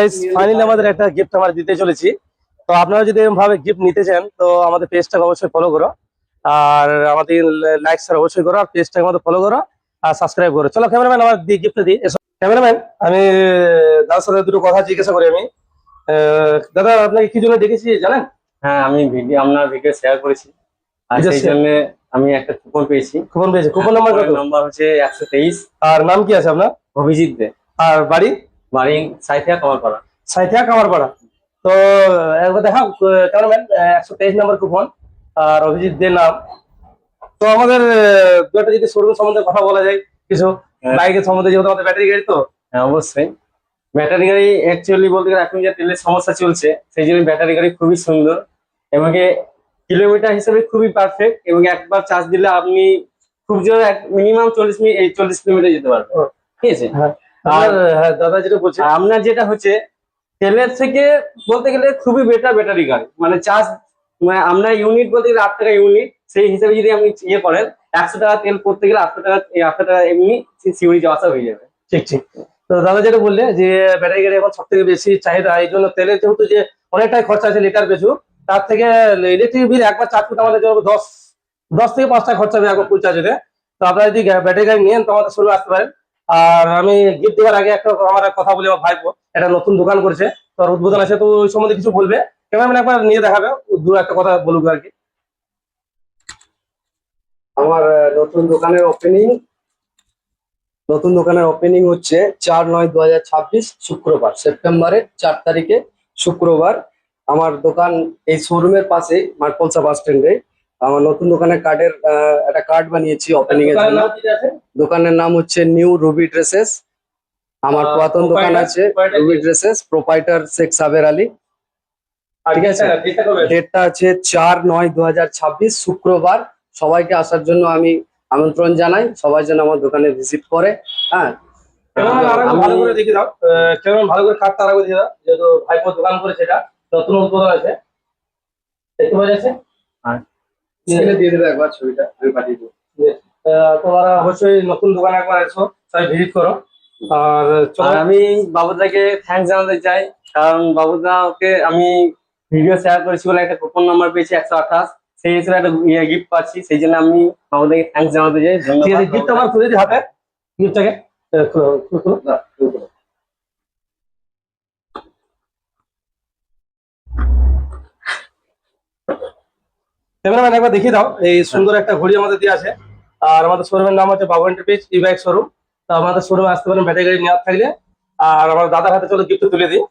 Guys finally আমাদের একটা gift আমরা দিতে চলেছি। তো আপনারা যদি এরকম ভাবে গিফট নিতে চান তো আমাদের পেজটাকে অবশ্যই ফলো করো, আর আমাদের লাইক শেয়ার অবশ্যই করো, আর পেজটাকে আমাদের ফলো করো আর সাবস্ক্রাইব করো। চলো ক্যামেরাম্যান আমার গিফটটা দিই। ক্যামেরাম্যান আমি দাদার সাথে দুটো কথা জিজ্ঞাসা করি আমি। দাদা আপনাকে কি জন্য ডেকেছি জানেন? হ্যাঁ, আমি আপনার ভিডিও শেয়ার করেছি আর Video সেই share- জন্য আমি একটা কুপন পেয়েছি। কুপন পেয়েছি, কুপন নাম্বার কত? নাম্বার হচ্ছে 123। আর নাম কি আছে আপনার? অভিজিৎ দে, আর বাড়ি? বাড়ি সাইথিয়া কমারপাড়া। সাইথিয়া কামারপাড়া। তো একবার দেখাও ক্যামেরাম্যান, 123 নম্বর কুপন আর অভিজিৎ দে নাম। তো আমাদের দু একটা যদি শোরুম সম্বন্ধে কথা বলা যায় কিছু, হ্যাঁ। বাইকের সম্বন্ধে, যেহেতু আমাদের ব্যাটারি গাড়ি তো। হ্যাঁ, অবশ্যই। ব্যাটারি গাড়ি অ্যাকচুয়ালি বলতে গেলে এখন যে তেলের সমস্যা চলছে সেই জন্য ব্যাটারি গাড়ি খুবই সুন্দর এবং কিলোমিটার হিসেবে খুবই পারফেক্ট, এবং একবার চার্জ দিলে আপনি খুব জোরে মিনিমাম 40 কিলোমিটার যেতে পারবেন। ঠিক আছে। হ্যাঁ, আর দাদা যেটা বলছে, আর আপনার যেটা হচ্ছে তেলের থেকে বলতে গেলে খুবই বেটার ব্যাটারি গাড়ি, মানে চার্জ মানে আমরা ইউনিট বলতে গেলে 8 টাকা ইউনিট, সেই হিসেবে যদি আপনি ইয়ে করেন 100 টাকা তেল করতে গেলে 800 টাকা এমনি সিউড়ি যাওয়া আসা হয়ে যাবে। ঠিক ঠিক। তো দাদা যেটা বললে যে ব্যাটারি গাড়ি এখন সব থেকে বেশি চাহিদা, এই জন্য তেলের যেহেতু যে অনেকটাই খরচা আছে লিটার পিছু, তার থেকে ইলেকট্রিক বিল একবার চার্জ করতে আমাদের জন্য 10 থেকে 5 টাকা খরচা হবে একবার ফুল চার্জে। তো আপনারা যদি ব্যাটারি গাড়ি নিয়েন তো আমাদের শোরুমে আসতে পারেন। আর আমি গিফট দেওয়ার আগে একটা আমার কথা বলি, আমার ভাইপো একটা নতুন দোকান করেছে, তোর উদ্বোধন আছে, তো ওই সম্বন্ধে কিছু বলবে। ক্যামেরাম্যান একবার নিয়ে দেখাবে, দু একটা কথা বলুক আর কি। আমার নতুন দোকানের ওপেনিং হচ্ছে 4/9/2026 শুক্রবার, সেপ্টেম্বরের 4 তারিখে শুক্রবার। আমার দোকান এই শোরুমের পাশে মাঠপলসা বাস স্ট্যান্ডে। আমার নতুন দোকানের কার্ডের একটা কার্ড বানিয়েছি ওপেনিং এর জন্য। দোকানের নাম হচ্ছে নিউ রুবি ড্রেসেস। আমার পুরাতন দোকান আছে রুবি ড্রেসেস, প্রোপাইটার শেখ সাবের আলী। ঠিক আছে, ডেটটা আছে 4/9/2026 শুক্রবার। সবাইকে আসার জন্য আমি আমন্ত্রণ জানাই, সবাই যেন আমার দোকানে ভিজিট করে। হ্যাঁ, ভালো করে দেখে দাও, কেমন ভালো করে কার্ডটা আরো দিয়ে দাও, যেহেতু ভাইপো দোকান করেছে, এটা নতুন উদ্বোধন আছে, দেখতে পাওয়া যাচ্ছে। আর স্ক্রিনে দিয়ে দেবে একবার ছবিটা, আমি পাঠিয়ে দেবো। তোমরা অবশ্যই নতুন দোকানে একবার এসো, সবাই ভিজিট করো। আর চলো, আর আমি বাবুদাকে থ্যাঙ্কস জানাতে চাই, কারণ বাবুদাকে আমি ভিডিও শেয়ার করেছি বলে একটা কুপন নাম্বার পেয়েছি 128, সেই হিসেবে একটা গিফট পাচ্ছি, সেই জন্য আমি বাবুদাকে থ্যাঙ্কস জানাতে চাই। ঠিক আছে, ধন্যবাদ। গিফট আমার খুলে দিই হাতে, গিফটটাকে খুলো, খুলো, খুলো। না, শুরু করো। ক্যামেরাম্যান একবার দেখিয়ে দাও, এই সুন্দর একটা ঘড়ি আমাদের দিয়ে আছে। আর আমাদের শোরুমের নাম হচ্ছে বাবু এন্টারপ্রাইজ ই বাইক শোরুম। তো আমাদের শোরুমে আসতে পারেন ব্যাটারি গাড়ি নেওয়ার থাকলে। আর আমার দাদার হাতে চলো গিফট তুলে দিই।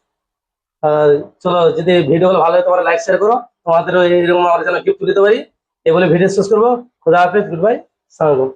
চলো, যদি ভিডিওগুলো ভালো হয় তোমরা লাইক শেয়ার করো, তোমাদেরও এইরকম আমরা যেন গিফট তুলে দিতে পারি। এই বলে ভিডিও শেষ করবো। খুদা হাফেজ, গুড বাই, সালাম।